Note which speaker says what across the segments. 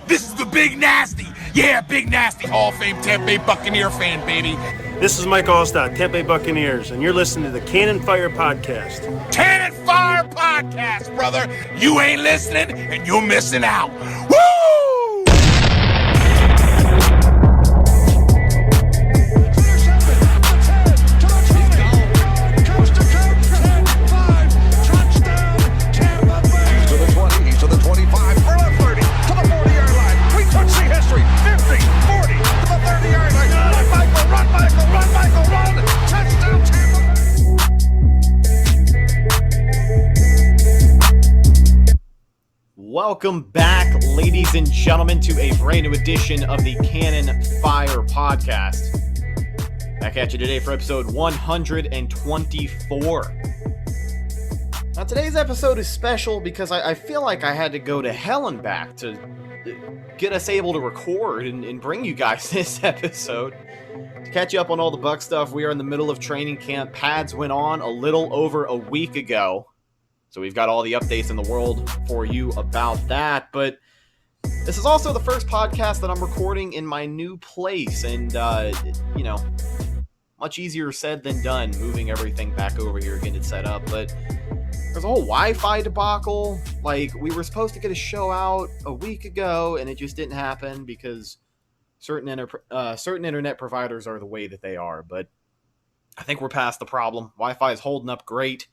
Speaker 1: This is the Big Nasty. Yeah, Big Nasty, Hall of Fame Tampa Bay Buccaneer fan, baby.
Speaker 2: This is Mike Allstott, Tampa Bay Buccaneers, and you're listening to the Cannon Fire Podcast.
Speaker 1: Cannon Fire Podcast, brother. You ain't listening, and you're missing out. Woo!
Speaker 3: Welcome back, ladies and gentlemen, to a brand new edition of the Cannon Fire Podcast. Back at you today for episode 124. Now, today's episode is special because I feel like I had to go to hell and back to get us able to record and bring you guys this episode. To catch you up on all the Buck stuff, we are in the middle of training camp. Pads went on a little over a week ago. So we've got all the updates in the world for you about that. But this is also the first podcast that I'm recording in my new place. And, much easier said than done, moving everything back over here, getting it set up. But there's a whole Wi-Fi debacle. Like, we were supposed to get a show out a week ago, and it just didn't happen because certain internet providers are the way that they are. But I think we're past the problem. Wi-Fi is holding up great.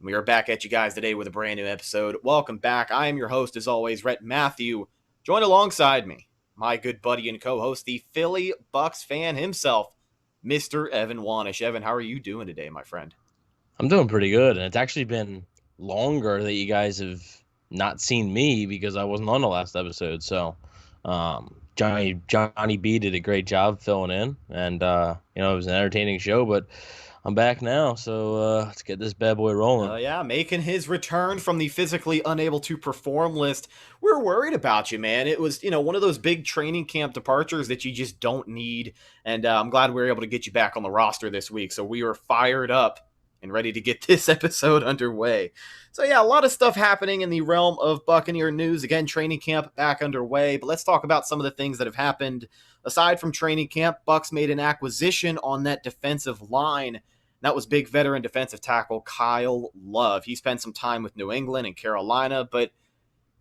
Speaker 3: We are back at you guys today with a brand new episode. Welcome back. I am your host, as always, Rhett Matthew. Joined alongside me, my good buddy and co-host, the Philly Bucks fan himself, Mr. Evan Wanish. Evan, how are you doing today, my friend?
Speaker 4: I'm doing pretty good, and it's actually been longer that you guys have not seen me because I wasn't on the last episode. So Johnny B did a great job filling in, and it was an entertaining show, but I'm back now, so let's get this bad boy rolling.
Speaker 3: Yeah, making his return from the physically unable to perform list. We're worried about you, man. It was, one of those big training camp departures that you just don't need, and I'm glad we were able to get you back on the roster this week. So we are fired up and ready to get this episode underway. So yeah, a lot of stuff happening in the realm of Buccaneer news. Again, training camp back underway, but let's talk about some of the things that have happened. Aside from training camp, Bucks made an acquisition on that defensive line. That was big veteran defensive tackle Kyle Love. He spent some time with New England and Carolina, but,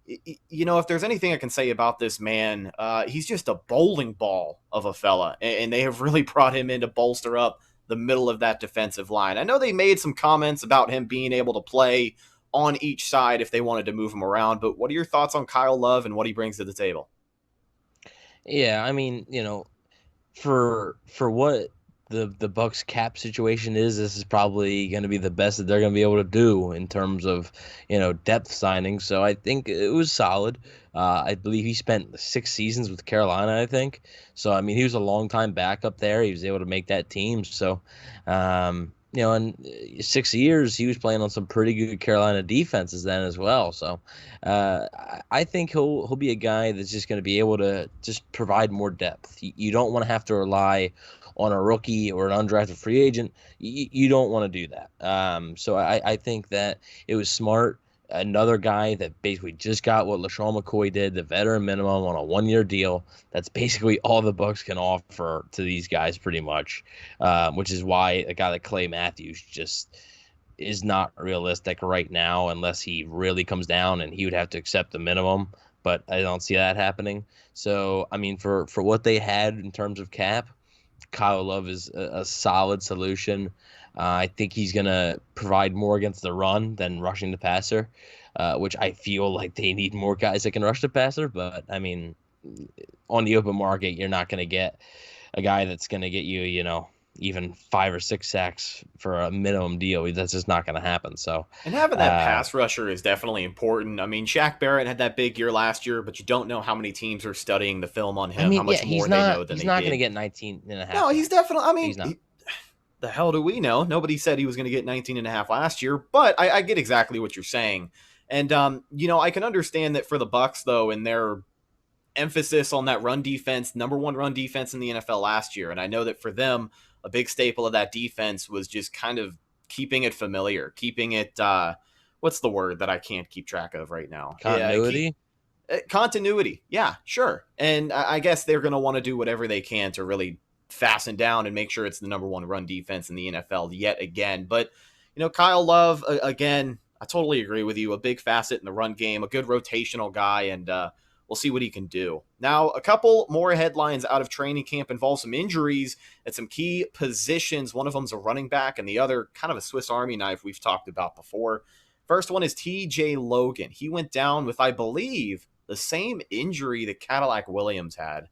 Speaker 3: if there's anything I can say about this man, he's just a bowling ball of a fella, and they have really brought him in to bolster up the middle of that defensive line. I know they made some comments about him being able to play on each side if they wanted to move him around, but what are your thoughts on Kyle Love and what he brings to the table?
Speaker 4: Yeah, I mean, for what the Bucks cap situation is, this is probably going to be the best that they're going to be able to do in terms of, depth signings. So I think it was solid. I believe he spent 6 seasons with Carolina, I think. So, I mean, he was a long time back up there. He was able to make that team. So, in 6 years, he was playing on some pretty good Carolina defenses then as well. So I think he'll be a guy that's just going to be able to just provide more depth. You don't want to have to rely on a rookie or an undrafted free agent. You don't want to do that. So I think that it was smart. Another guy that basically just got what LaShawn McCoy did, the veteran minimum on a 1-year deal. That's basically all the Bucks can offer to these guys pretty much, which is why a guy like Clay Matthews just is not realistic right now unless he really comes down, and he would have to accept the minimum. But I don't see that happening. So, I mean, for what they had in terms of cap, Kyle Love is a solid solution. I think he's going to provide more against the run than rushing the passer, which I feel like they need more guys that can rush the passer. But, I mean, on the open market, you're not going to get a guy that's going to get you, even 5 or 6 sacks for a minimum deal. That's just not going to happen. So,
Speaker 3: and having that pass rusher is definitely important. I mean, Shaq Barrett had that big year last year, but you don't know how many teams are studying the film on him, how much more they know than they did.
Speaker 4: He's not going to get 19 and a half.
Speaker 3: No, he's definitely, the hell do we know? Nobody said he was going to get 19 and a half last year, but I get exactly what you're saying. And, I can understand that for the Bucks, though, and their emphasis on that run defense, number 1 run defense in the NFL last year. And I know that for them, a big staple of that defense was just kind of keeping it familiar, keeping it, what's the word that I can't keep track of right now?
Speaker 4: Continuity?
Speaker 3: Continuity. Yeah, sure. And I guess they're going to want to do whatever they can to really fasten down and make sure it's the number one run defense in the NFL yet again. But, Kyle Love, again, I totally agree with you. A big facet in the run game, a good rotational guy, and we'll see what he can do. Now, a couple more headlines out of training camp involve some injuries at some key positions. One of them's a running back, and the other kind of a Swiss Army knife we've talked about before. First one is TJ Logan. He went down with, I believe, the same injury that Cadillac Williams had.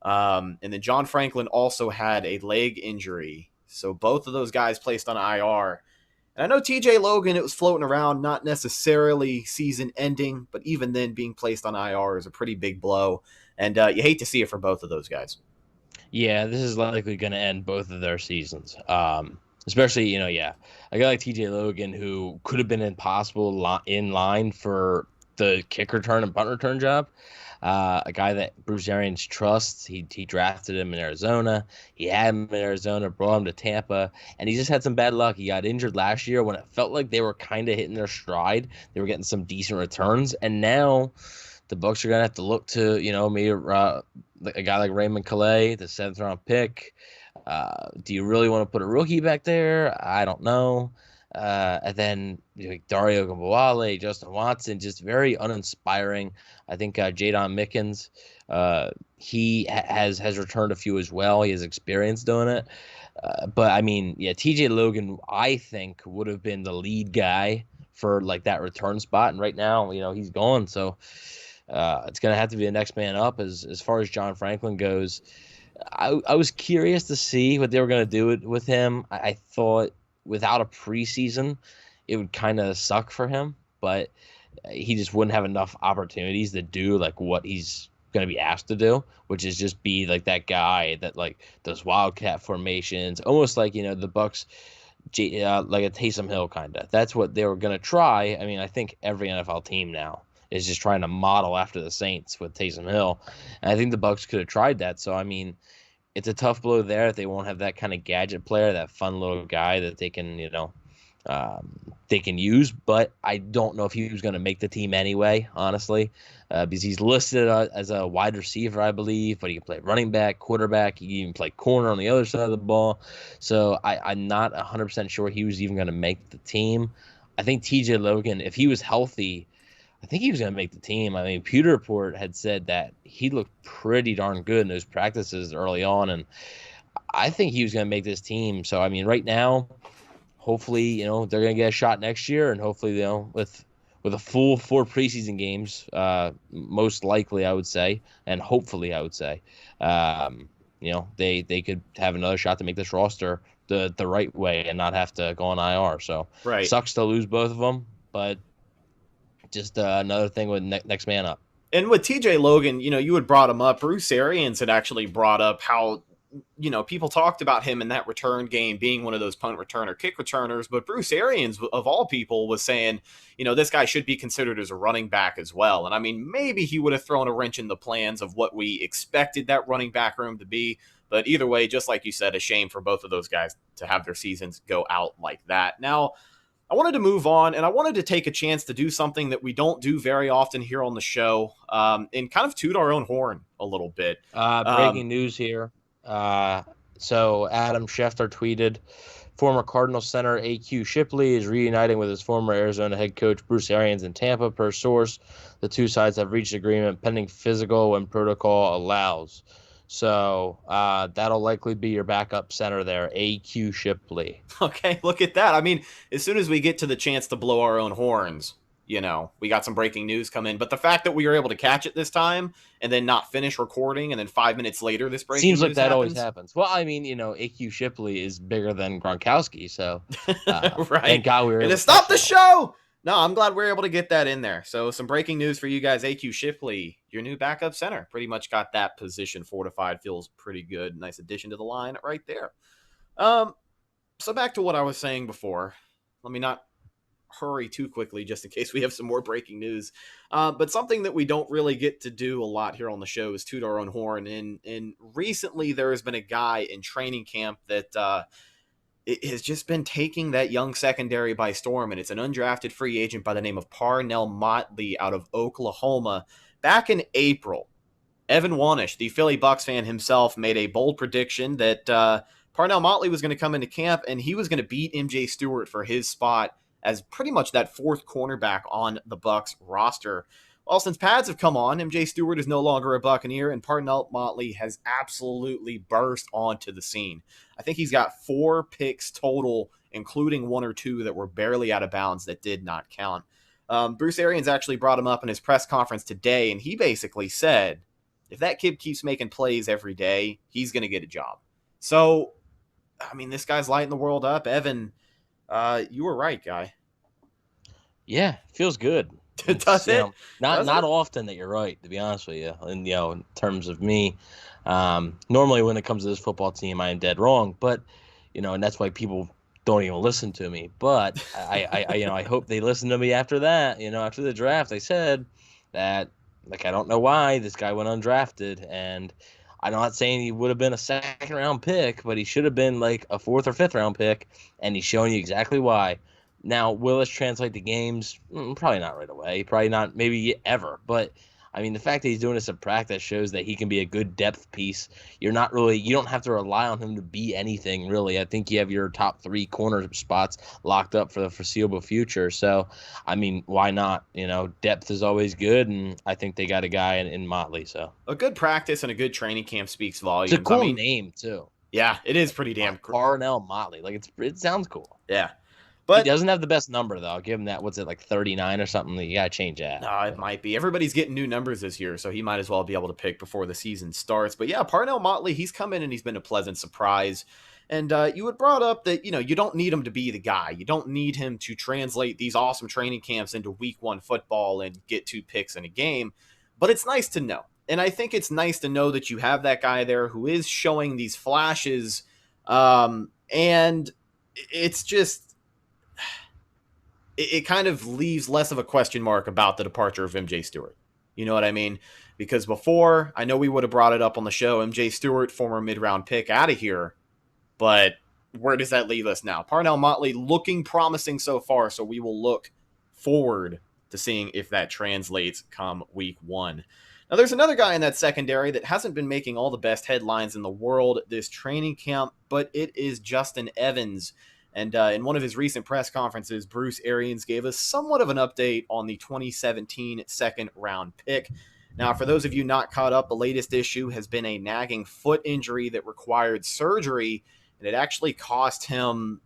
Speaker 3: And then John Franklin also had a leg injury. So both of those guys placed on IR. And I know TJ Logan, it was floating around, not necessarily season ending, but even then being placed on IR is a pretty big blow. And you hate to see it for both of those guys.
Speaker 4: Yeah, this is likely going to end both of their seasons. Especially, a guy like TJ Logan, who could have been impossible in line for the kick return and punt return job. A guy that Bruce Arians trusts. He drafted him in Arizona. He had him in Arizona, brought him to Tampa, and he just had some bad luck. He got injured last year when it felt like they were kind of hitting their stride. They were getting some decent returns, and now the Bucs are going to have to look to, maybe a guy like Raymond Calais, the 7th round pick. Do you really want to put a rookie back there? I don't know. And then Dario Gambale, Justin Watson, just very uninspiring. I think Jadon Mickens, he has returned a few as well. He has experience doing it. But I mean, TJ Logan, I think, would have been the lead guy for like that return spot. And right now, he's gone. So it's going to have to be the next man up. As far as John Franklin goes, I was curious to see what they were going to do with him. I thought without a preseason, it would kind of suck for him, but he just wouldn't have enough opportunities to do like what he's going to be asked to do, which is just be like that guy that like does wildcat formations, almost like, the Bucs, like a Taysom Hill kind of. That's what they were going to try. I mean, I think every NFL team now is just trying to model after the Saints with Taysom Hill. And I think the Bucs could have tried that. So, I mean, it's a tough blow there if they won't have that kind of gadget player, that fun little guy that they can, they can use. But I don't know if he was going to make the team anyway, honestly, because he's listed as a wide receiver, I believe, but he can play running back, quarterback. He can even play corner on the other side of the ball. So I'm not 100% sure he was even going to make the team. I think TJ Logan, if he was healthy, I think he was going to make the team. I mean, Pewter Report had said that he looked pretty darn good in those practices early on, and I think he was going to make this team. So, I mean, right now, hopefully, they're going to get a shot next year, and hopefully, with a full 4 preseason games, most likely, I would say, and hopefully, I would say, they could have another shot to make this roster the right way and not have to go on IR. So,
Speaker 3: right.
Speaker 4: Sucks to lose both of them, but just another thing with next man up.
Speaker 3: And with TJ Logan, you had brought him up. Bruce Arians had actually brought up how, people talked about him in that return game being one of those punt returner, kick returners. But Bruce Arians, of all people, was saying, this guy should be considered as a running back as well. And I mean, maybe he would have thrown a wrench in the plans of what we expected that running back room to be. But either way, just like you said, a shame for both of those guys to have their seasons go out like that. Now, I wanted to move on, and I wanted to take a chance to do something that we don't do very often here on the show, and kind of toot our own horn a little bit.
Speaker 4: Breaking news here. So Adam Schefter tweeted, former Cardinals center A.Q. Shipley is reuniting with his former Arizona head coach Bruce Arians in Tampa. Per source, the two sides have reached agreement pending physical when protocol allows. So that'll likely be your backup center there, A.Q. Shipley.
Speaker 3: Okay, look at that. I mean, as soon as we get to the chance to blow our own horns, we got some breaking news come in. But the fact that we were able to catch it this time and then not finish recording and then 5 minutes later this breaking news
Speaker 4: seems like that
Speaker 3: happens.
Speaker 4: Always happens. Well, I mean, A.Q. Shipley is bigger than Gronkowski, so
Speaker 3: right.
Speaker 4: Thank God we were able
Speaker 3: to stop the show. No, I'm glad we're able to get that in there. So some breaking news for you guys. A.Q. Shipley, your new backup center, pretty much got that position fortified. Feels pretty good. Nice addition to the line right there. So back to what I was saying before. Let me not hurry too quickly just in case we have some more breaking news. But something that we don't really get to do a lot here on the show is toot our own horn. And recently there has been a guy in training camp that it has just been taking that young secondary by storm, and it's an undrafted free agent by the name of Parnell Motley out of Oklahoma. Back in April, Evan Wanish, the Philly Bucks fan himself, made a bold prediction that Parnell Motley was going to come into camp and he was going to beat MJ Stewart for his spot as pretty much that fourth cornerback on the Bucks roster. Well, since pads have come on, MJ Stewart is no longer a Buccaneer, and Parnell Motley has absolutely burst onto the scene. I think he's got 4 picks total, including 1 or 2 that were barely out of bounds that did not count. Bruce Arians actually brought him up in his press conference today, and he basically said, if that kid keeps making plays every day, he's going to get a job. So, I mean, this guy's lighting the world up. Evan, you were right, guy.
Speaker 4: Yeah, feels good.
Speaker 3: Does it?
Speaker 4: Not often that you're right, to be honest with you. And in terms of me, normally when it comes to this football team, I am dead wrong. But and that's why people don't even listen to me. But I hope they listen to me after that. After the draft, I said that I don't know why this guy went undrafted, and I'm not saying he would have been a second round pick, but he should have been like a 4th or 5th round pick, and he's showing you exactly why. Now, will this translate to games? Probably not right away. Probably not maybe ever. But, I mean, the fact that he's doing this in practice shows that he can be a good depth piece. You don't have to rely on him to be anything, really. I think you have your top 3 corner spots locked up for the foreseeable future. So, I mean, why not? Depth is always good, and I think they got a guy in Motley. So
Speaker 3: a good practice and a good training camp speaks volumes.
Speaker 4: It's a cool name, too.
Speaker 3: Yeah, it is pretty damn cool.
Speaker 4: Parnell Motley. It sounds cool.
Speaker 3: Yeah. But
Speaker 4: he doesn't have the best number, though. I'll give him that. What's it, like 39 or something? You got to change that.
Speaker 3: No, it might be. Everybody's getting new numbers this year, so he might as well be able to pick before the season starts. But yeah, Parnell Motley, he's come in and he's been a pleasant surprise. And you had brought up that, you don't need him to be the guy. You don't need him to translate these awesome training camps into week 1 football and get 2 picks in a game. But it's nice to know. And I think it's nice to know that you have that guy there who is showing these flashes. And it's just... It kind of leaves less of a question mark about the departure of MJ Stewart. You know what I mean? Because before, I know we would have brought it up on the show, MJ Stewart, former mid-round pick, out of here. But where does that leave us now? Parnell Motley looking promising so far, so we will look forward to seeing if that translates come week 1. Now, there's another guy in that secondary that hasn't been making all the best headlines in the world this training camp, but it is Justin Evans. And in one of his recent press conferences, Bruce Arians gave us somewhat of an update on the 2017 second-round pick. Now, for those of you not caught up, the latest issue has been a nagging foot injury that required surgery, and it actually cost him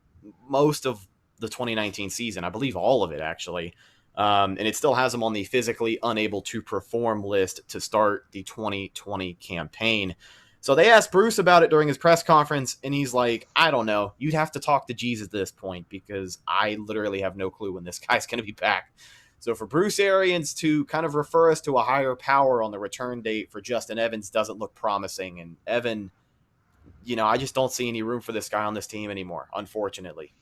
Speaker 3: most of the 2019 season. I believe all of it, actually. And it still has him on the physically unable to perform list to start the 2020 campaign. So they asked Bruce about it during his press conference, and he's like, I don't know. You'd have to talk to Jesus at this point because I literally have no clue when this guy's going to be back. So for Bruce Arians to kind of refer us to a higher power on the return date for Justin Evans doesn't look promising. And Evan, I just don't see any room for this guy on this team anymore, unfortunately.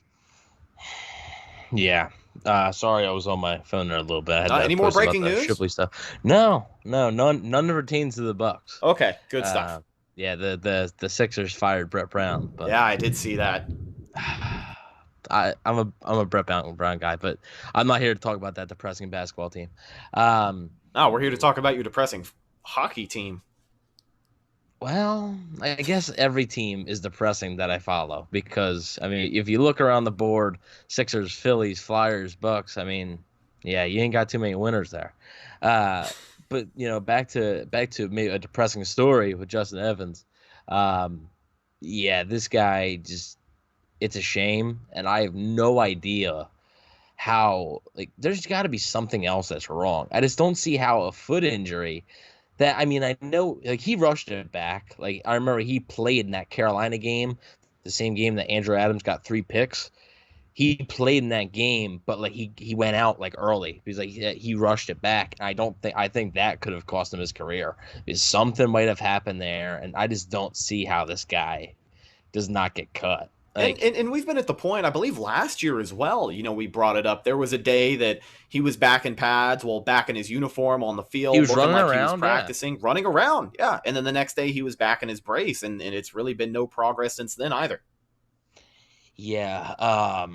Speaker 4: Yeah. Sorry, I was on my phone there a little bit.
Speaker 3: Any more breaking news?
Speaker 4: Shipley stuff. No, none pertains to the Bucks.
Speaker 3: Okay, good stuff.
Speaker 4: Yeah, the Sixers fired Brett Brown. But
Speaker 3: yeah, I did see that.
Speaker 4: I'm a Brett Brown guy, but I'm not here to talk about that depressing basketball team.
Speaker 3: No, we're here to talk about your depressing hockey team.
Speaker 4: Well, I guess every team is depressing that I follow because, I mean, if you look around the board, Sixers, Phillies, Flyers, Bucks, I mean, yeah, you ain't got too many winners there. But back to maybe a depressing story with Justin Evans. Yeah, this guy it's a shame, and I have no idea how. There's got to be something else that's wrong. I just don't see how a foot injury. I know, he rushed it back. I remember he played in that Carolina game, the same game that Andrew Adams got 3 picks. He played in that game, but he went out early because he rushed it back. And I think that could have cost him his career because something might have happened there, and I just don't see how this guy does not get cut.
Speaker 3: And we've been at the point, I believe last year as well, we brought it up. There was a day that he was back in pads, back in his uniform on the field.
Speaker 4: He was running around,
Speaker 3: he was practicing, running around, yeah. And then the next day he was back in his brace, and it's really been no progress since then either.
Speaker 4: Yeah.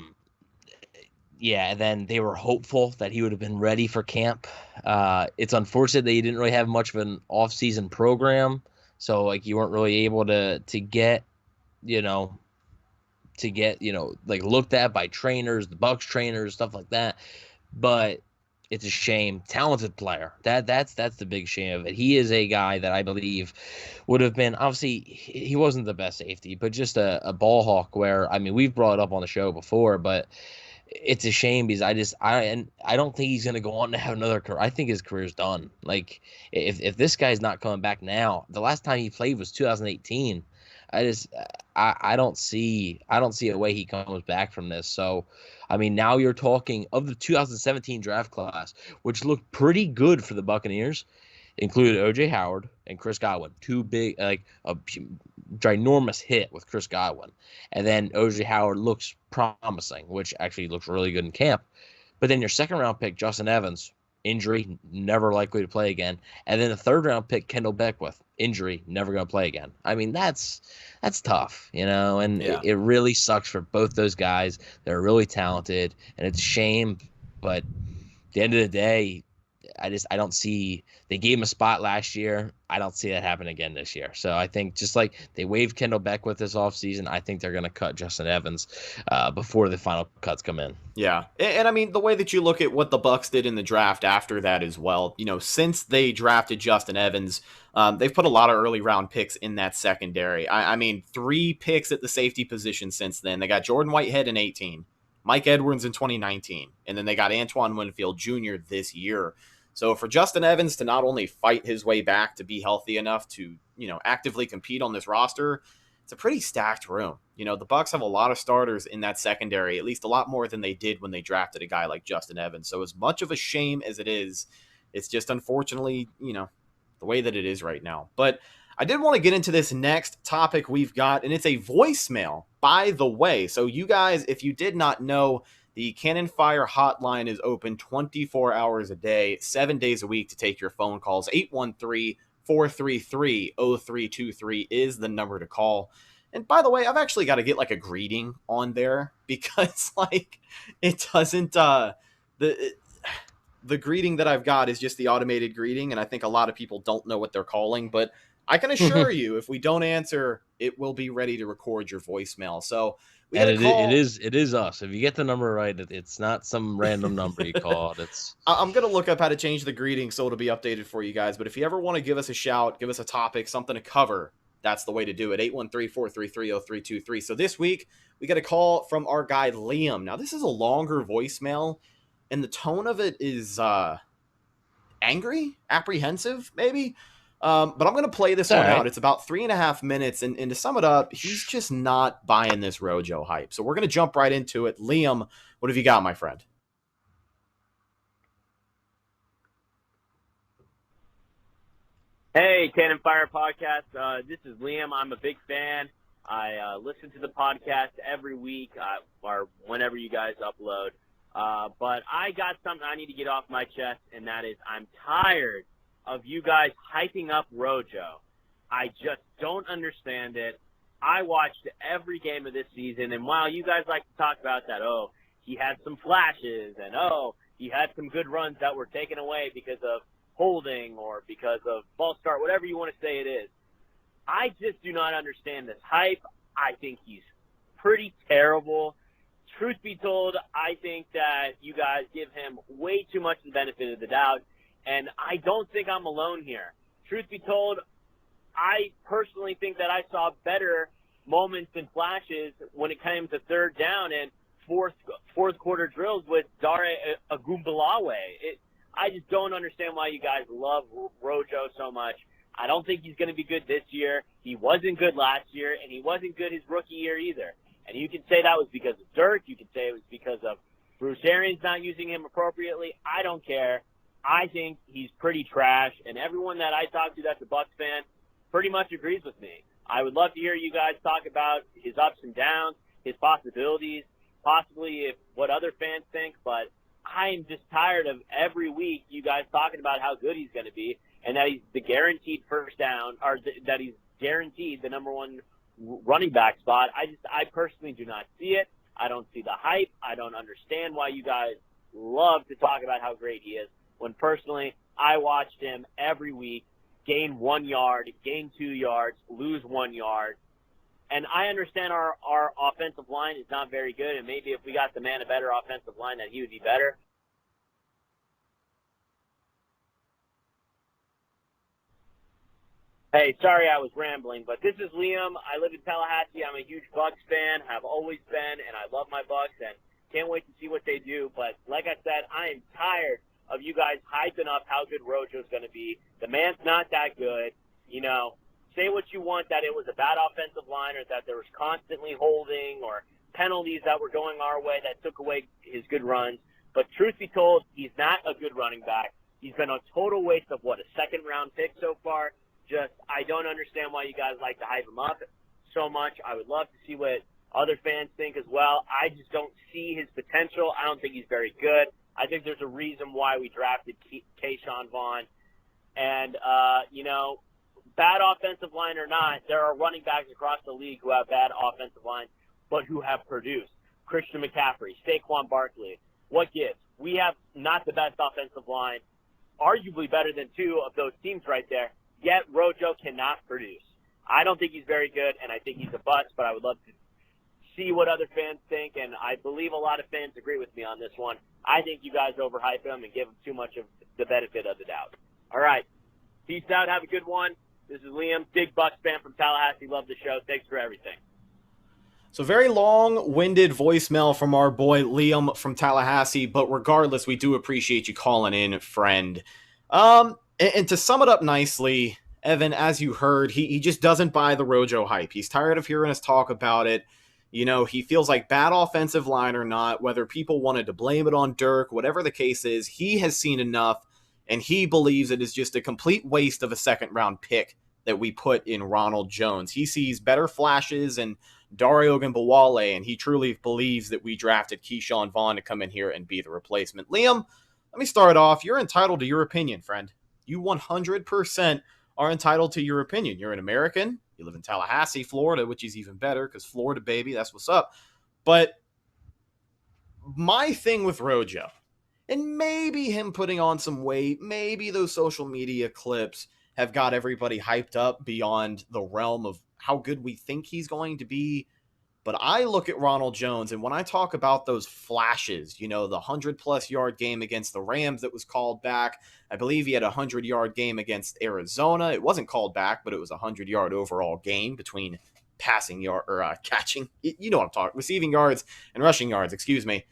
Speaker 4: Yeah, and then they were hopeful that he would have been ready for camp. It's unfortunate that he didn't really have much of an off-season program, so like you weren't really able to get, you know, like looked at by trainers, the Bucks trainers, stuff like that. But it's a shame. Talented player. That's the big shame of it. He is a guy that I believe would have been, obviously he wasn't the best safety, but just a ball hawk where, I mean, we've brought it up on the show before, but it's a shame because I don't think he's gonna go on to have another career. I think his career's done. Like if this guy's not coming back now, the last time he played was 2018. I don't see a way he comes back from this. So, I mean, now you're talking of the 2017 draft class, which looked pretty good for the Buccaneers, included O.J. Howard and Chris Godwin, two big, like a ginormous hit with Chris Godwin, and then O.J. Howard looks promising, which actually looks really good in camp. But then your second round pick, Justin Evans, injury, never likely to play again. And then the third round pick, Kendall Beckwith, injury, never going to play again. I mean, that's tough, and
Speaker 3: Yeah.
Speaker 4: it really sucks for both those guys. They're really talented, and it's a shame. But at the end of the day, I don't see, they gave him a spot last year. I don't see that happen again this year. So I think just like they waived Kendall Beckwith this offseason, I think they're going to cut Justin Evans before the final cuts come in.
Speaker 3: Yeah. And I mean, the way that you look at what the Bucks did in the draft after that as well, since they drafted Justin Evans, they've put a lot of early round picks in that secondary. I mean, 3 picks at the safety position since then. They got Jordan Whitehead in 2018, Mike Edwards in 2019, and then they got Antoine Winfield Jr. this year. So for Justin Evans to not only fight his way back to be healthy enough to, actively compete on this roster, it's a pretty stacked room. The Bucks have a lot of starters in that secondary, at least a lot more than they did when they drafted a guy like Justin Evans. So as much of a shame as it is, it's just unfortunately, the way that it is right now. But I did want to get into this next topic we've got, and it's a voicemail, by the way. So you guys, if you did not know, the Cannon Fire hotline is open 24 hours a day, 7 days a week to take your phone calls. 813-433-0323 is the number to call. And by the way, I've actually got to get like a greeting on there because like it doesn't the greeting that I've got is just the automated greeting, and I think a lot of people don't know what they're calling, but I can assure you if we don't answer, it will be ready to record your voicemail. So we got to call.
Speaker 4: It is us. If you get the number right, it's not some random number you called.
Speaker 3: I'm going to look up how to change the greeting so it'll be updated for you guys. But if you ever want to give us a shout, give us a topic, something to cover, that's the way to do it. 813-433-0323. So this week, we got a call from our guy, Liam. Now, this is a longer voicemail, and the tone of it is angry, apprehensive, maybe. But I'm going to play this one out. It's about 3.5 minutes. And to sum it up, he's just not buying this Rojo hype. So we're going to jump right into it. Liam, what have you got, my friend?
Speaker 5: Hey, Cannon Fire Podcast. This is Liam. I'm a big fan. I listen to the podcast every week or whenever you guys upload. But I got something I need to get off my chest, and that is I'm tired of you guys hyping up Rojo. I just don't understand it. I watched every game of this season, and while you guys like to talk about that, he had some flashes, and he had some good runs that were taken away because of holding or because of false start, whatever you want to say it is. I just do not understand this hype. I think he's pretty terrible. Truth be told, I think that you guys give him way too much the benefit of the doubt. And I don't think I'm alone here. Truth be told, I personally think that I saw better moments and flashes when it came to third down and fourth quarter drills with Dare Agumbalawe. I just don't understand why you guys love Rojo so much. I don't think he's going to be good this year. He wasn't good last year, and he wasn't good his rookie year either. And you can say that was because of Dirk. You can say it was because of Bruce Arians not using him appropriately. I don't care. I think he's pretty trash, and everyone that I talk to that's a Bucs fan pretty much agrees with me. I would love to hear you guys talk about his ups and downs, his possibilities, possibly what other fans think, but I'm just tired of every week you guys talking about how good he's going to be and that he's the guaranteed first down, or that he's guaranteed the number one running back spot. I personally do not see it. I don't see the hype. I don't understand why you guys love to talk about how great he is, when personally I watched him every week gain 1 yard, gain 2 yards, lose 1 yard. And I understand our offensive line is not very good, and maybe if we got the man a better offensive line, that he would be better. Hey, sorry I was rambling, but this is Liam. I live in Tallahassee. I'm a huge Bucs fan, have always been, and I love my Bucs, and can't wait to see what they do. But like I said, I am tired of you guys hyping up how good Rojo's going to be. The man's not that good. You know, say what you want, that it was a bad offensive line or that there was constantly holding or penalties that were going our way that took away his good runs. But truth be told, he's not a good running back. He's been a total waste of, a second-round pick so far. I don't understand why you guys like to hype him up so much. I would love to see what other fans think as well. I just don't see his potential. I don't think he's very good. I think there's a reason why we drafted Keyshawn Vaughn. And, bad offensive line or not, there are running backs across the league who have bad offensive lines, but who have produced. Christian McCaffrey, Saquon Barkley. What gives? We have not the best offensive line, arguably better than two of those teams right there, yet Rojo cannot produce. I don't think he's very good, and I think he's a bust, but I would love to see what other fans think, and I believe a lot of fans agree with me on this one. I think you guys overhype him and give him too much of the benefit of the doubt. All right. Peace out. Have a good one. This is Liam, big Bucs fan from Tallahassee. Love the show. Thanks for everything.
Speaker 3: So very long-winded voicemail from our boy Liam from Tallahassee, but regardless, we do appreciate you calling in, friend. And to sum it up nicely, Evan, as you heard, he just doesn't buy the Rojo hype. He's tired of hearing us talk about it. You know, he feels like bad offensive line or not, whether people wanted to blame it on Dirk, whatever the case is, he has seen enough, and he believes it is just a complete waste of a second-round pick that we put in Ronald Jones. He sees better flashes in Dario Ogunbowale, and he truly believes that we drafted Keyshawn Vaughn to come in here and be the replacement. Liam, let me start off. You're entitled to your opinion, friend. You 100% are entitled to your opinion. You're an American. You live in Tallahassee, Florida, which is even better because Florida, baby, that's what's up. But my thing with Rojo, and maybe him putting on some weight, maybe those social media clips have got everybody hyped up beyond the realm of how good we think he's going to be. But I look at Ronald Jones, and when I talk about those flashes, you know, the 100-plus yard game against the Rams that was called back, I believe he had a 100-yard game against Arizona. It wasn't called back, but it was a 100-yard overall game between passing yard or catching. You know what I'm talking, receiving yards and rushing yards, excuse me.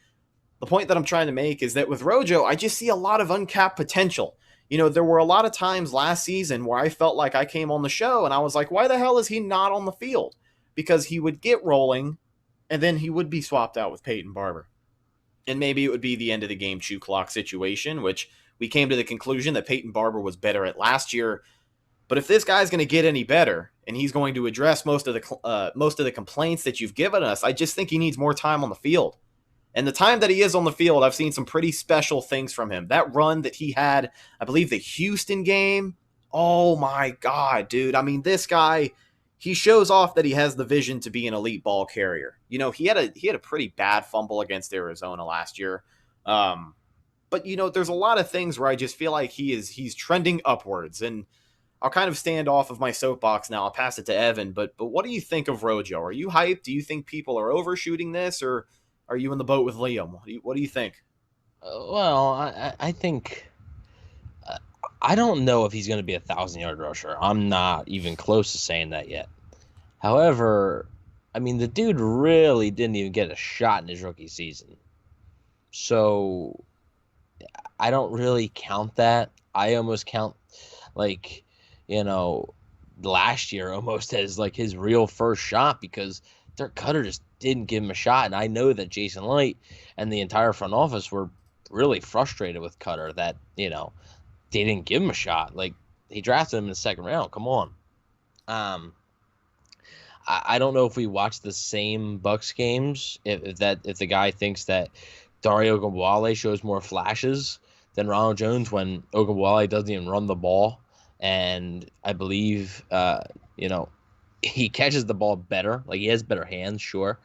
Speaker 3: The point that I'm trying to make is that with Rojo, I just see a lot of uncapped potential. You know, there were a lot of times last season where I felt like I came on the show and I was like, why the hell is he not on the field? Because he would get rolling, and then he would be swapped out with Peyton Barber. And maybe it would be the end of the game shoe clock situation, which we came to the conclusion that Peyton Barber was better at last year. But if this guy's going to get any better, and he's going to address most of the complaints that you've given us, I just think he needs more time on the field. And the time that he is on the field, I've seen some pretty special things from him. That run that he had, I believe the Houston game, oh my God, dude. I mean, this guy, he shows off that he has the vision to be an elite ball carrier. You know, he had a pretty bad fumble against Arizona last year. But, you know, there's a lot of things where I just feel like he's trending upwards. And I'll kind of stand off of my soapbox now. I'll pass it to Evan. But what do you think of Rojo? Are you hyped? Do you think people are overshooting this, or are you in the boat with Liam? What do you think?
Speaker 4: I think I don't know if he's going to be a 1,000-yard rusher. I'm not even close to saying that yet. However, I mean, the dude really didn't even get a shot in his rookie season. So I don't really count that. I almost count, like, you know, last year almost as like his real first shot, because Dirk Cutter just didn't give him a shot. And I know that Jason Light and the entire front office were really frustrated with Cutter that, you know, they didn't give him a shot. Like, he drafted him in the second round. Come on. I don't know if we watched the same Bucs games, if the guy thinks that Dario Ogunbowale shows more flashes than Ronald Jones when Ogunbowale doesn't even run the ball. And I believe, you know, he catches the ball better. Like, he has better hands, sure.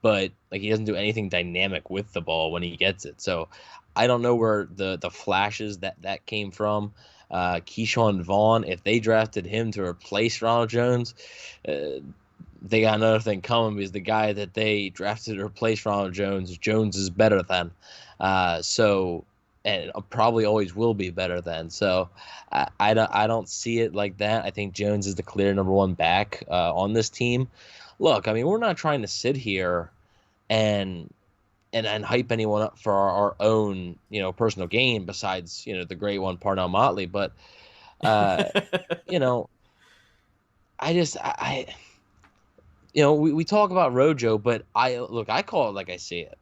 Speaker 4: but like he doesn't do anything dynamic with the ball when he gets it. So I don't know where the flashes that came from. Keyshawn Vaughn, if they drafted him to replace Ronald Jones, they got another thing coming because the guy that they drafted to replace Ronald Jones is better than. So and probably always will be better than. So I don't see it like that. I think Jones is the clear number one back on this team. Look, I mean, we're not trying to sit here and hype anyone up for our own, personal gain besides, the great one, Parnell Motley. But, you know, we talk about Rojo, but I call it like I see it.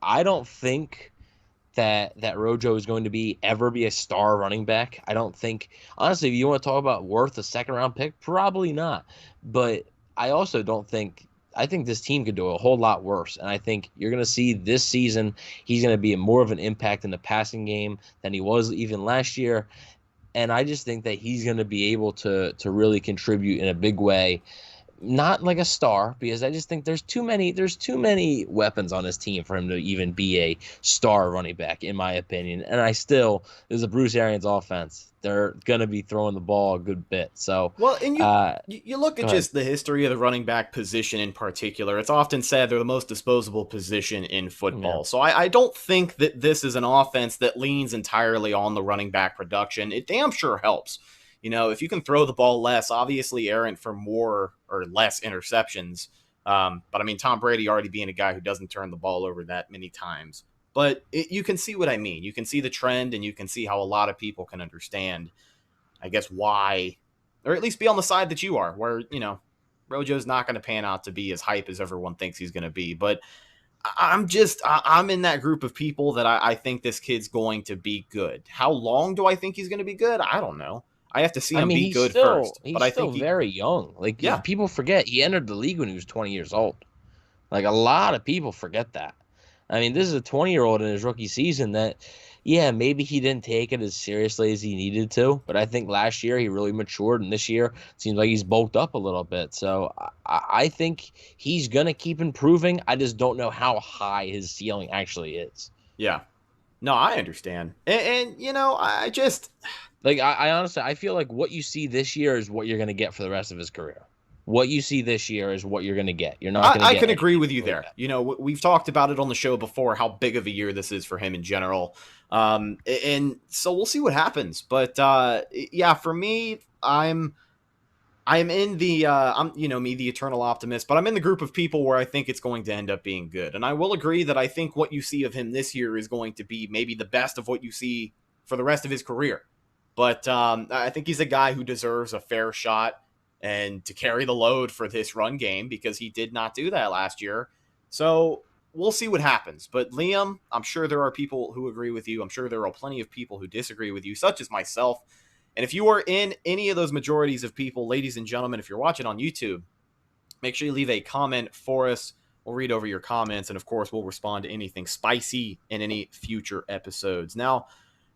Speaker 4: I don't think that Rojo is going to ever be a star running back. I don't think, honestly, if you want to talk about worth a second round pick, probably not. But I also don't think, I think this team could do a whole lot worse. And I think you're going to see this season, he's going to be more of an impact in the passing game than he was even last year. And I just think that he's going to be able to really contribute in a big way. Not like a star, because I just think there's too many weapons on his team for him to even be a star running back, in my opinion. And there's a Bruce Arians offense. They're going to be throwing the ball a good bit. So,
Speaker 3: well, and you look at just the history of the running back position in particular. It's often said they're the most disposable position in football. Yeah. So I don't think that this is an offense that leans entirely on the running back production. It damn sure helps. If you can throw the ball less, obviously errant for more or less interceptions. But I mean, Tom Brady already being a guy who doesn't turn the ball over that many times. But you can see what I mean. You can see the trend, and you can see how a lot of people can understand, I guess, why, or at least be on the side that you are, where, Rojo's not going to pan out to be as hype as everyone thinks he's going to be. But I'm in that group of people that I think this kid's going to be good. How long do I think he's going to be good? I don't know. I have to see him be good first.
Speaker 4: But I think he's very young. Like, yeah, people forget he entered the league when he was 20 years old. Like, a lot of people forget that. I mean, this is a 20-year-old in his rookie season that, yeah, maybe he didn't take it as seriously as he needed to. But I think last year he really matured, and this year it seems like he's bulked up a little bit. So I think he's going to keep improving. I just don't know how high his ceiling actually is.
Speaker 3: Yeah. No, I understand. And I just...
Speaker 4: Like, I honestly, I feel like what you see this year is what you're going to get for the rest of his career. What you see this year is what you're going to get. You're not going to get...
Speaker 3: I can agree with you there. We've talked about it on the show before, how big of a year this is for him in general. And so we'll see what happens. But, yeah, for me, I'm in the, me, the eternal optimist, but I'm in the group of people where I think it's going to end up being good. And I will agree that I think what you see of him this year is going to be maybe the best of what you see for the rest of his career. But I think he's a guy who deserves a fair shot and to carry the load for this run game, because he did not do that last year. So we'll see what happens. But Liam, I'm sure there are people who agree with you. I'm sure there are plenty of people who disagree with you, such as myself. And if you are in any of those majorities of people, ladies and gentlemen, if you're watching on YouTube, make sure you leave a comment for us. We'll read over your comments, and of course, we'll respond to anything spicy in any future episodes. Now,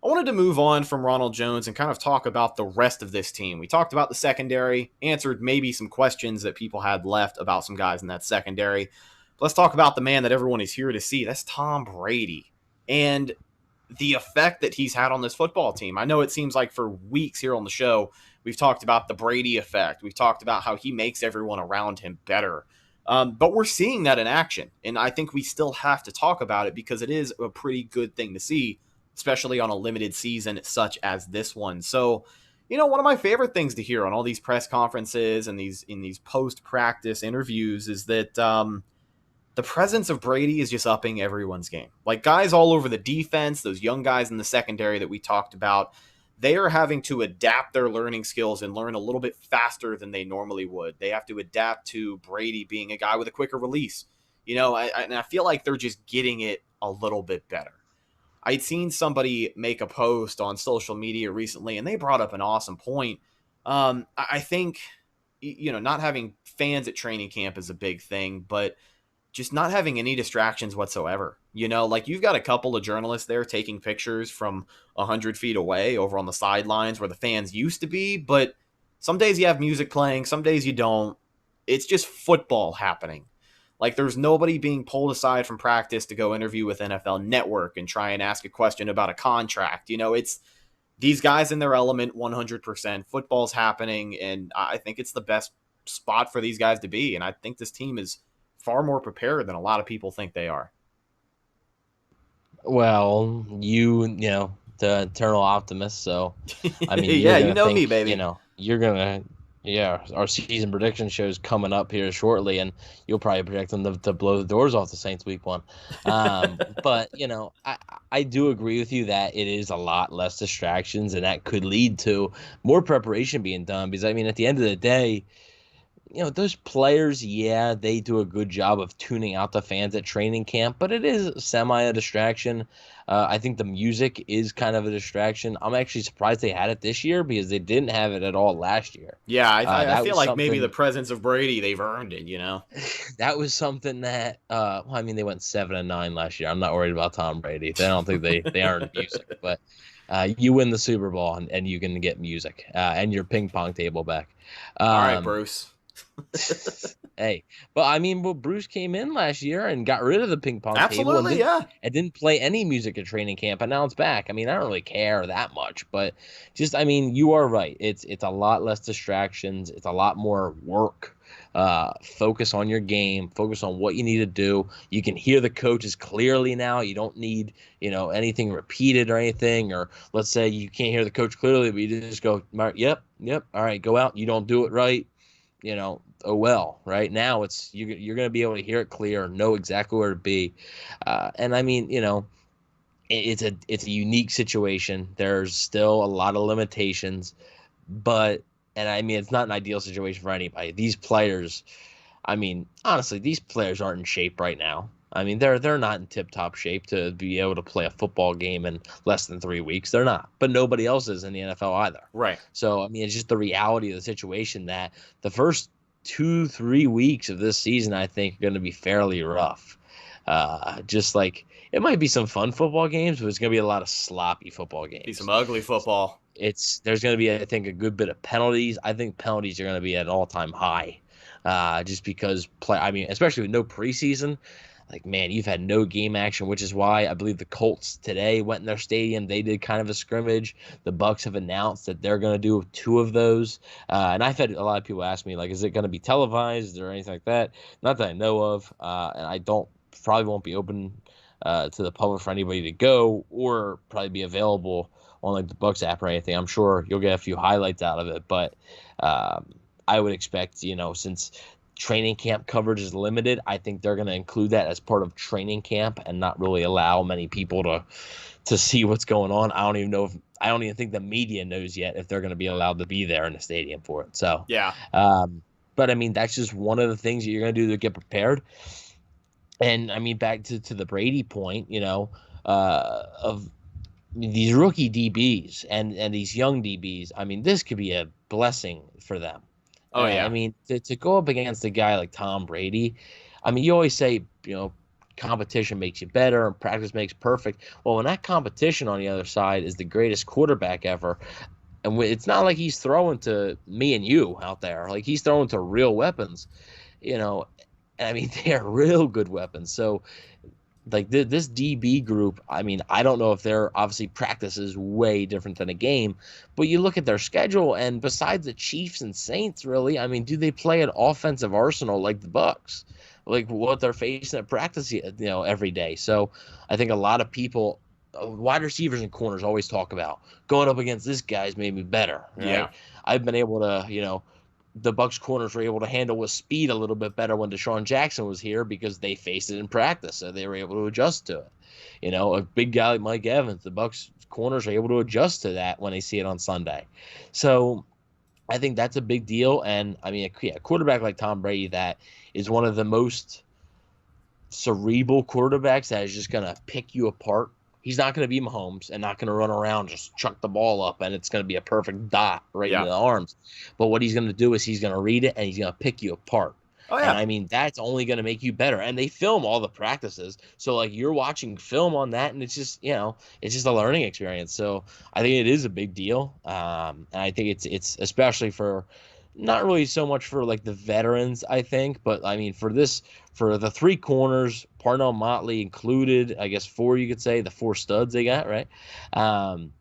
Speaker 3: I wanted to move on from Ronald Jones and kind of talk about the rest of this team. We talked about the secondary, answered maybe some questions that people had left about some guys in that secondary. But let's talk about the man that everyone is here to see. That's Tom Brady. And the effect that he's had on this football team. I know it seems like for weeks here on the show, we've talked about the Brady effect. We've talked about how he makes everyone around him better. But we're seeing that in action. And I think we still have to talk about it because it is a pretty good thing to see, especially on a limited season such as this one. So, one of my favorite things to hear on all these press conferences and in these post-practice interviews is that the presence of Brady is just upping everyone's game. Like, guys all over the defense, those young guys in the secondary that we talked about, they are having to adapt their learning skills and learn a little bit faster than they normally would. They have to adapt to Brady being a guy with a quicker release. And I feel like they're just getting it a little bit better. I'd seen somebody make a post on social media recently, and they brought up an awesome point. I think, not having fans at training camp is a big thing, but just not having any distractions whatsoever. Like, you've got a couple of journalists there taking pictures from 100 feet away over on the sidelines where the fans used to be, but some days you have music playing, some days you don't. It's just football happening. Like, there's nobody being pulled aside from practice to go interview with NFL Network and try and ask a question about a contract. It's these guys in their element 100%. Football's happening, and I think it's the best spot for these guys to be. And I think this team is far more prepared than a lot of people think they are.
Speaker 4: Well, the eternal optimist. So, I mean,
Speaker 3: yeah, you know me, baby.
Speaker 4: You're gonna, our season prediction show is coming up here shortly, and you'll probably predict them to blow the doors off the Saints week 1. But I do agree with you that it is a lot less distractions, and that could lead to more preparation being done. Because I mean, at the end of the day, those players, they do a good job of tuning out the fans at training camp, but it is semi a distraction. I think the music is kind of a distraction. I'm actually surprised they had it this year because they didn't have it at all last year.
Speaker 3: Yeah, I feel like maybe the presence of Brady, they've earned it,
Speaker 4: That was something that, they went 7-9 last year. I'm not worried about Tom Brady. I don't think they earned music, but you win the Super Bowl and you can get music and your ping pong table back.
Speaker 3: All right, Bruce.
Speaker 4: Hey, but Bruce came in last year and got rid of the ping pong table and didn't play any music at training camp, and now it's back. I don't really care that much, but just you are right. It's a lot less distractions. It's a lot more work. Focus on your game. Focus on what you need to do. You can hear the coaches clearly now. You don't need anything repeated or anything. Or let's say you can't hear the coach clearly, but you just go, yep, all right, go out. You don't do it right. Oh well, right now you're going to be able to hear it clear, know exactly where to be, and it's a unique situation. There's still a lot of limitations, but it's not an ideal situation for anybody. These players, honestly, these players aren't in shape right now. They're not in tip-top shape to be able to play a football game in less than 3 weeks. They're not, but nobody else is in the NFL either.
Speaker 3: Right.
Speaker 4: So it's just the reality of the situation that the first 2-3 weeks of this season, I think, are going to be fairly rough. Just like it might be some fun football games, but it's going to be a lot of sloppy football games.
Speaker 3: Be some ugly football.
Speaker 4: There's going to be, I think, a good bit of penalties. I think penalties are going to be at an all-time high, just because especially with no preseason. Like, man, you've had no game action, which is why I believe the Colts today went in their stadium. They did kind of a scrimmage. The Bucs have announced that they're going to do 2 of those. And I've had a lot of people ask me, like, is it going to be televised or anything like that? Not that I know of. And I probably won't be open to the public for anybody to go or probably be available on, like, the Bucs app or anything. I'm sure you'll get a few highlights out of it. But I would expect, since training camp coverage is limited, I think they're going to include that as part of training camp and not really allow many people to see what's going on. I don't even think the media knows yet if they're going to be allowed to be there in the stadium for it. So
Speaker 3: yeah.
Speaker 4: But that's just one of the things that you're going to do to get prepared. And back to the Brady point, of these rookie DBs and these young DBs. This could be a blessing for them.
Speaker 3: Oh, yeah.
Speaker 4: To go up against a guy like Tom Brady, you always say, competition makes you better and practice makes perfect. Well, when that competition on the other side is the greatest quarterback ever, and it's not like he's throwing to me and you out there. Like, he's throwing to real weapons, they are real good weapons. So, like, this DB group, I don't know if their obviously practice is way different than a game, but you look at their schedule, and besides the Chiefs and Saints, really, do they play an offensive arsenal like the Bucs, like what they're facing at practice, every day? So I think a lot of people, wide receivers and corners, always talk about going up against this guy's made me better. Right?
Speaker 3: Yeah,
Speaker 4: I've been able to, the Bucs corners were able to handle with speed a little bit better when Deshaun Jackson was here because they faced it in practice, so they were able to adjust to it. A big guy like Mike Evans, the Bucs corners are able to adjust to that when they see it on Sunday. So I think that's a big deal. And a quarterback like Tom Brady, that is one of the most cerebral quarterbacks that is just going to pick you apart. He's not going to be Mahomes and not going to run around, just chuck the ball up, and it's going to be a perfect dot right into the arms. But what he's going to do is he's going to read it, and he's going to pick you apart.
Speaker 3: Oh, yeah.
Speaker 4: And that's only going to make you better. And they film all the practices. So, like, you're watching film on that, and it's just, it's just a learning experience. So I think it is a big deal. And I think it's especially for not really so much for like the veterans, I think, but I mean for the three corners, Parnell Motley included, I guess four, you could say, the four studs they got, right? And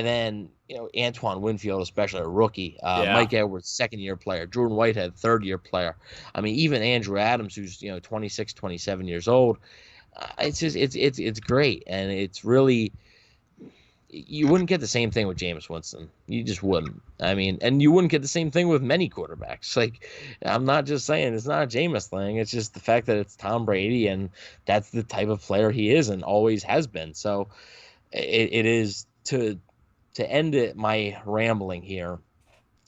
Speaker 4: then, Antoine Winfield, especially a rookie,
Speaker 3: Yeah.
Speaker 4: Mike Edwards, second-year player, Jordan Whitehead, third-year player. I mean, even Andrew Adams, who's 26, 27 years old. It's just it's great, and it's really, you wouldn't get the same thing with Jameis Winston. You just wouldn't. I mean, and you wouldn't get the same thing with many quarterbacks. Like, I'm not just saying it's not a Jameis thing. It's just the fact that it's Tom Brady, and that's the type of player he is and always has been. So it is to end it, my rambling here.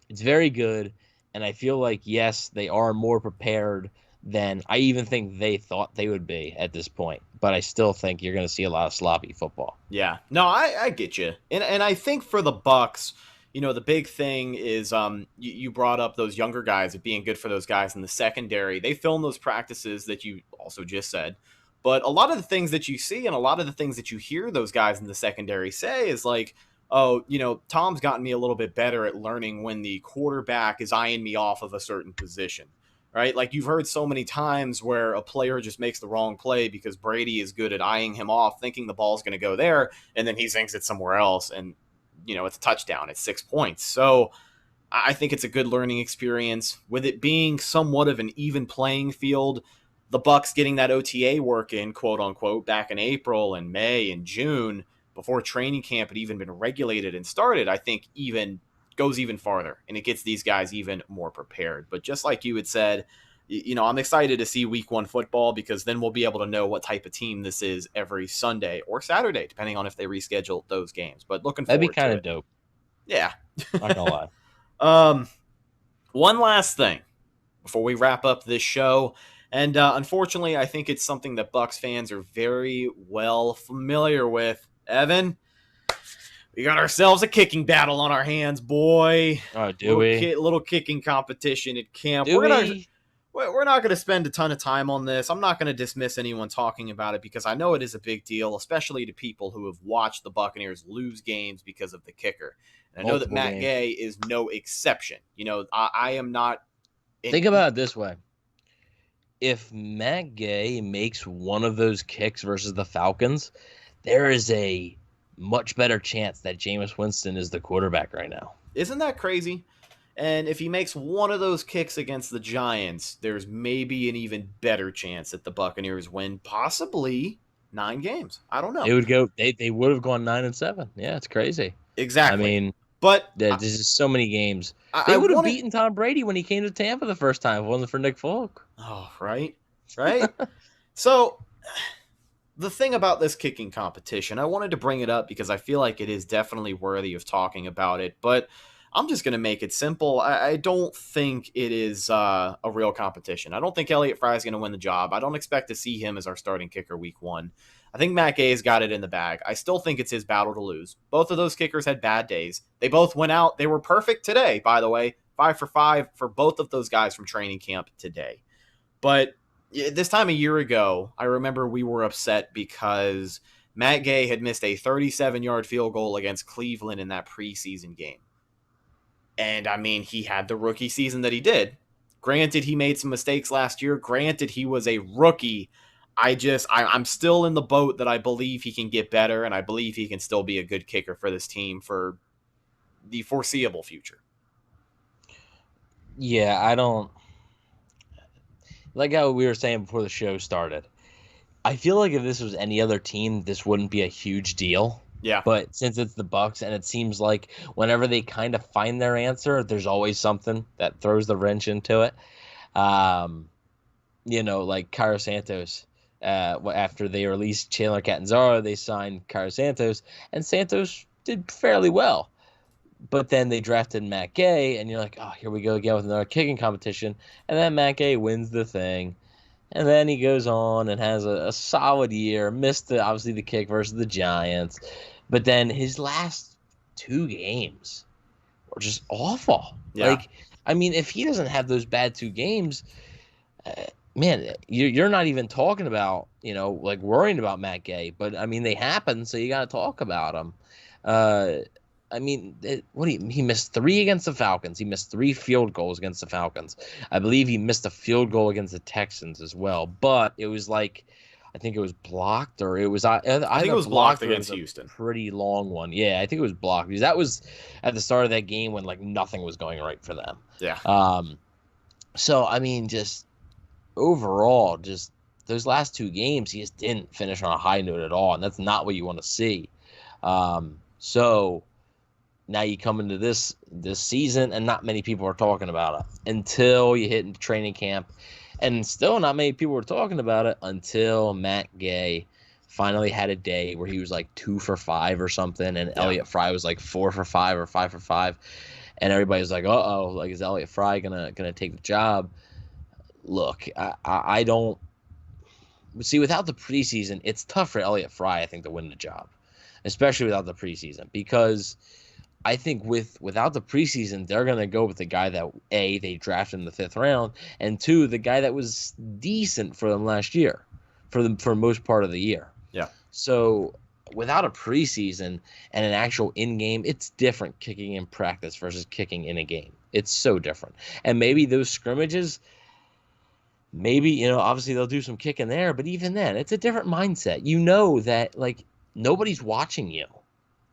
Speaker 4: It's very good, and I feel like, yes, they are more prepared than I even think they thought they would be at this point. But I still think you're going to see a lot of sloppy football.
Speaker 3: Yeah. No, I get you. And I think for the Bucks, the big thing is you brought up those younger guys, it being good for those guys in the secondary. They film those practices that you also just said. But a lot of the things that you see and a lot of the things that you hear those guys in the secondary say is like, oh, Tom's gotten me a little bit better at learning when the quarterback is eyeing me off of a certain position, right? Like you've heard so many times where a player just makes the wrong play because Brady is good at eyeing him off, thinking the ball's going to go there, and then he thinks it's somewhere else, and, it's a touchdown. It's 6 points. So I think it's a good learning experience. With it being somewhat of an even playing field, the Bucks getting that OTA work in, quote unquote, back in April and May and June, before training camp had even been regulated and started, I think goes even farther, and it gets these guys even more prepared. But just like you had said, I'm excited to see week 1 football, because then we'll be able to know what type of team this is every Sunday or Saturday, depending on if they reschedule those games. But looking forward to it.
Speaker 4: That'd be kind of dope.
Speaker 3: Yeah.
Speaker 4: Not gonna lie.
Speaker 3: One last thing before we wrap up this show. And unfortunately, I think it's something that Bucks fans are very well familiar with. Evan, we got ourselves a kicking battle on our hands, boy.
Speaker 4: Oh, do we?
Speaker 3: Little kicking competition at camp.
Speaker 4: We're
Speaker 3: not going to spend a ton of time on this. I'm not going to dismiss anyone talking about it, because I know it is a big deal, especially to people who have watched the Buccaneers lose games because of the kicker. And I know that Matt Gay is no exception. I am not.
Speaker 4: Think about it this way. If Matt Gay makes one of those kicks versus the Falcons, there is a much better chance that Jameis Winston is the quarterback right now.
Speaker 3: Isn't that crazy? And if he makes one of those kicks against the Giants, there's maybe an even better chance that the Buccaneers win, possibly 9 games. I don't know.
Speaker 4: It would go. They would have gone 9-7. Yeah, it's crazy.
Speaker 3: Exactly.
Speaker 4: I mean,
Speaker 3: but
Speaker 4: there's just so many games. They would have beaten Tom Brady when he came to Tampa the first time. If it wasn't for Nick Folk.
Speaker 3: Oh, right. So the thing about this kicking competition, I wanted to bring it up because I feel like it is definitely worthy of talking about it, but I'm just going to make it simple. I don't think it is a real competition. I don't think Elliott Fry is going to win the job. I don't expect to see him as our starting kicker week 1. I think Matt Gay's got it in the bag. I still think it's his battle to lose. Both of those kickers had bad days. They both went out. They were perfect today, by the way. 5 for 5 for both of those guys from training camp today. But this time a year ago, I remember we were upset because Matt Gay had missed a 37-yard field goal against Cleveland in that preseason game. And, I mean, he had the rookie season that he did. Granted, he made some mistakes last year. Granted, he was a rookie. I'm still in the boat that I believe he can get better, and I believe he can still be a good kicker for this team for the foreseeable future.
Speaker 4: Yeah, I don't... Like how we were saying before the show started, I feel like if this was any other team, this wouldn't be a huge deal.
Speaker 3: Yeah.
Speaker 4: But since it's the Bucks, and it seems like whenever they kind of find their answer, there's always something that throws the wrench into it. Like Cairo Santos, after they released Chandler Catanzaro, they signed Cairo Santos, and Santos did fairly well. But then they drafted Matt Gay, and you're like, oh, here we go again with another kicking competition. And then Matt Gay wins the thing. And then he goes on and has a solid year. Missed, obviously, the kick versus the Giants. But then his last 2 games were just awful.
Speaker 3: Yeah.
Speaker 4: Like, I mean, if he doesn't have those bad 2 games, man, you're not even talking about, worrying about Matt Gay. But, I mean, they happen, so you got to talk about them. I mean, he missed 3 against the Falcons. He missed 3 field goals against the Falcons. I believe he missed a field goal against the Texans as well. But it was like, I think it was blocked, or it was
Speaker 3: I think
Speaker 4: either
Speaker 3: it was blocked
Speaker 4: or it
Speaker 3: against
Speaker 4: was a
Speaker 3: Houston.
Speaker 4: pretty long one. Yeah, I think it was blocked because that was at the start of that game when like nothing was going right for them.
Speaker 3: Yeah.
Speaker 4: So I mean, just overall, just those last 2 games, he just didn't finish on a high note at all, and that's not what you want to see. So now you come into this season, and not many people are talking about it until you hit into training camp, and still not many people were talking about it until Matt Gay finally had a day where he was like 2 for 5 or something, and Elliott Fry was like 4 for 5 or 5 for 5, and everybody was like, "Uh-oh, like is Elliott Fry gonna take the job?" Look, I don't see, without the preseason, it's tough for Elliott Fry, I think, to win the job, especially without the preseason, because I think without the preseason, they're going to go with the guy that, A, they drafted in the 5th round, and 2, the guy that was decent for them last year, for most part of the year.
Speaker 3: Yeah.
Speaker 4: So without a preseason and an actual in-game, it's different kicking in practice versus kicking in a game. It's so different. And maybe those scrimmages, maybe, obviously they'll do some kicking there, but even then, it's a different mindset. You know that, like, nobody's watching you.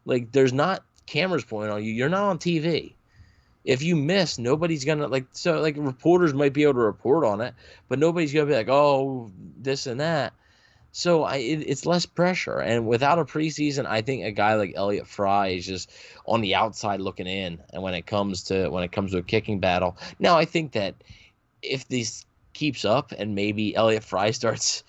Speaker 4: Like, there's not cameras pointing on you. You're not on TV. If you miss, nobody's gonna reporters might be able to report on it, but nobody's gonna be like, oh, this and that. So it's less pressure, and without a preseason, I think a guy like Elliott Fry is just on the outside looking in. And when it comes to a kicking battle, now I think that if this keeps up and maybe Elliott Fry starts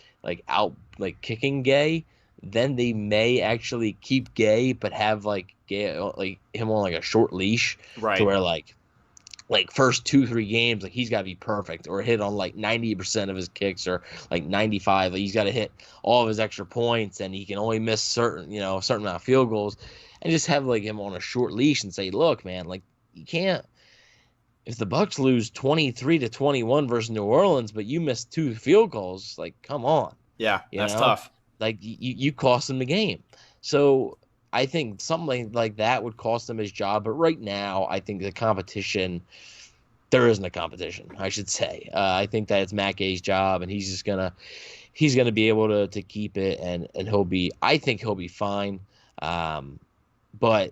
Speaker 4: kicking Gay, then they may actually keep Gay, but have Gay, him on a short leash,
Speaker 3: Right.
Speaker 4: To where like first 2-3 games, he's got to be perfect or hit on 90% of his kicks, or 95. He's got to hit all of his extra points, and he can only miss certain amount of field goals, and just have him on a short leash and say, look, man, you can't. If the Bucs lose 23-21 versus New Orleans, but you missed 2 field goals, come on.
Speaker 3: Yeah, that's tough.
Speaker 4: You cost him the game. So I think something like that would cost him his job. But right now, I think the competition, there isn't a competition, I should say. I think that it's Matt Gay's job, and he's gonna be able to keep it, and I think he'll be fine. But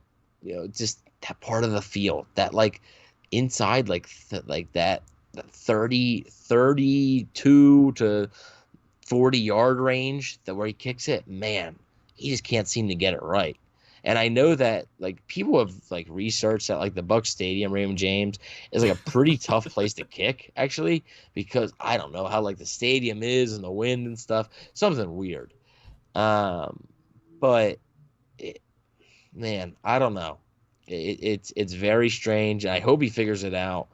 Speaker 4: just that part of the field, that inside that 32 to 40-yard range, where he kicks it, man, he just can't seem to get it right. And I know that people have researched that the Bucs Stadium, Raymond James, is a pretty tough place to kick, actually, because I don't know how the stadium is and the wind and stuff, something weird. But man, I don't know. It's very strange. I hope he figures it out.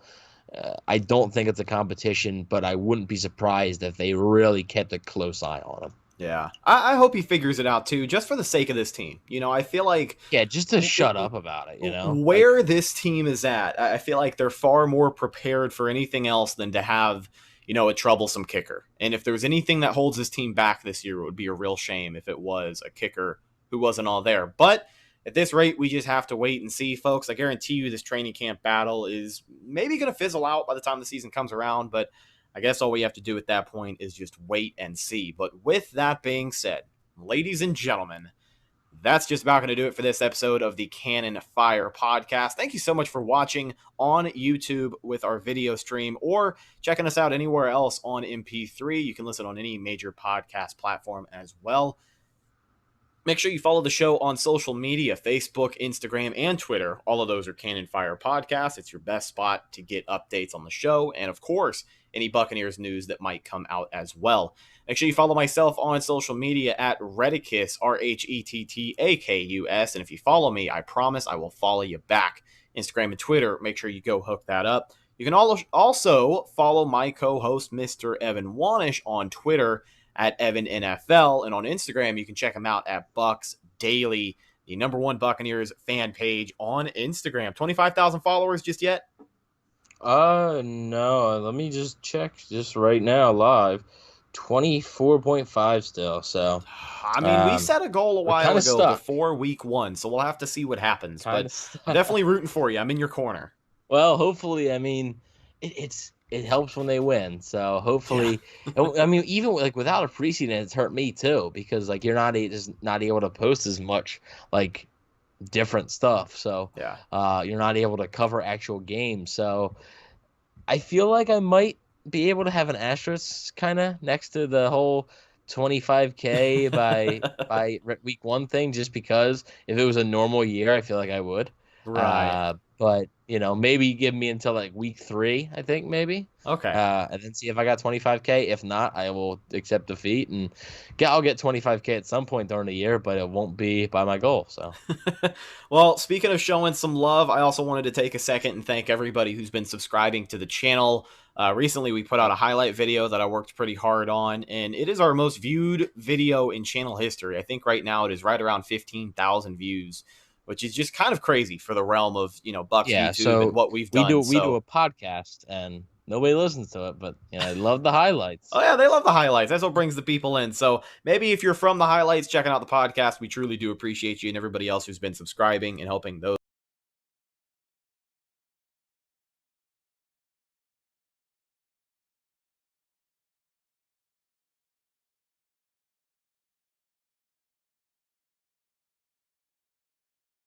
Speaker 4: I don't think it's a competition, but I wouldn't be surprised if they really kept a close eye on him.
Speaker 3: Yeah, I hope he figures it out too, just for the sake of this team. I feel
Speaker 4: just to shut up about it.
Speaker 3: Where this team is at, I feel like they're far more prepared for anything else than to have a troublesome kicker. And if there was anything that holds this team back this year, it would be a real shame if it was a kicker who wasn't all there. But at this rate, we just have to wait and see, folks. I guarantee you this training camp battle is maybe going to fizzle out by the time the season comes around, but I guess all we have to do at that point is just wait and see. But with that being said, ladies and gentlemen, that's just about going to do it for this episode of the Cannon Fire podcast. Thank you so much for watching on YouTube with our video stream, or checking us out anywhere else on MP3. You can listen on any major podcast platform as well. Make sure you follow the show on social media, Facebook, Instagram, and Twitter. All of those are Cannon Fire Podcasts. It's your best spot to get updates on the show, and of course, any Buccaneers news that might come out as well. Make sure you follow myself on social media at Retticus, Rhettakus. And if you follow me, I promise I will follow you back. Instagram and Twitter, make sure you go hook that up. You can also follow my co-host, Mr. Evan Wanish, on Twitter at EvanNFL. And on Instagram, you can check him out at Bucs Daily, the #1 Buccaneers fan page on Instagram. 25,000 followers just yet?
Speaker 4: No, let me just check just right now live. 24.5 still. So
Speaker 3: I mean, we set a goal a while
Speaker 4: kinda
Speaker 3: ago
Speaker 4: stuck.
Speaker 3: before week 1, so we'll have to see what happens.
Speaker 4: Kind
Speaker 3: But
Speaker 4: of stuck.
Speaker 3: definitely rooting for you. I'm in your corner.
Speaker 4: Well, hopefully, I mean, it helps when they win. So hopefully, I mean, even like without a preseason, it's hurt me too because like you're just not able to post as much like different stuff. So
Speaker 3: Yeah.
Speaker 4: you're not able to cover actual games. So I feel like I might be able to have an asterisk kind of next to the whole 25K by week 1 thing, just because if it was a normal year, I feel like I would.
Speaker 3: Right.
Speaker 4: But maybe give me until like week 3, I think maybe.
Speaker 3: Okay.
Speaker 4: And then see if I got 25K. If not, I will accept defeat and I'll get 25K at some point during the year, but it won't be by my goal. So,
Speaker 3: Well, speaking of showing some love, I also wanted to take a second and thank everybody who's been subscribing to the channel. Recently, we put out a highlight video that I worked pretty hard on, and it is our most viewed video in channel history. I think right now it is right around 15,000 views, which is just kind of crazy for the realm of, Bucks
Speaker 4: yeah,
Speaker 3: YouTube
Speaker 4: so
Speaker 3: and what we've
Speaker 4: we
Speaker 3: done.
Speaker 4: do a podcast and nobody listens to it, but I love the highlights.
Speaker 3: Oh, yeah, they love the highlights. That's what brings the people in. So maybe if you're from the highlights, checking out the podcast, we truly do appreciate you and everybody else who's been subscribing and helping those.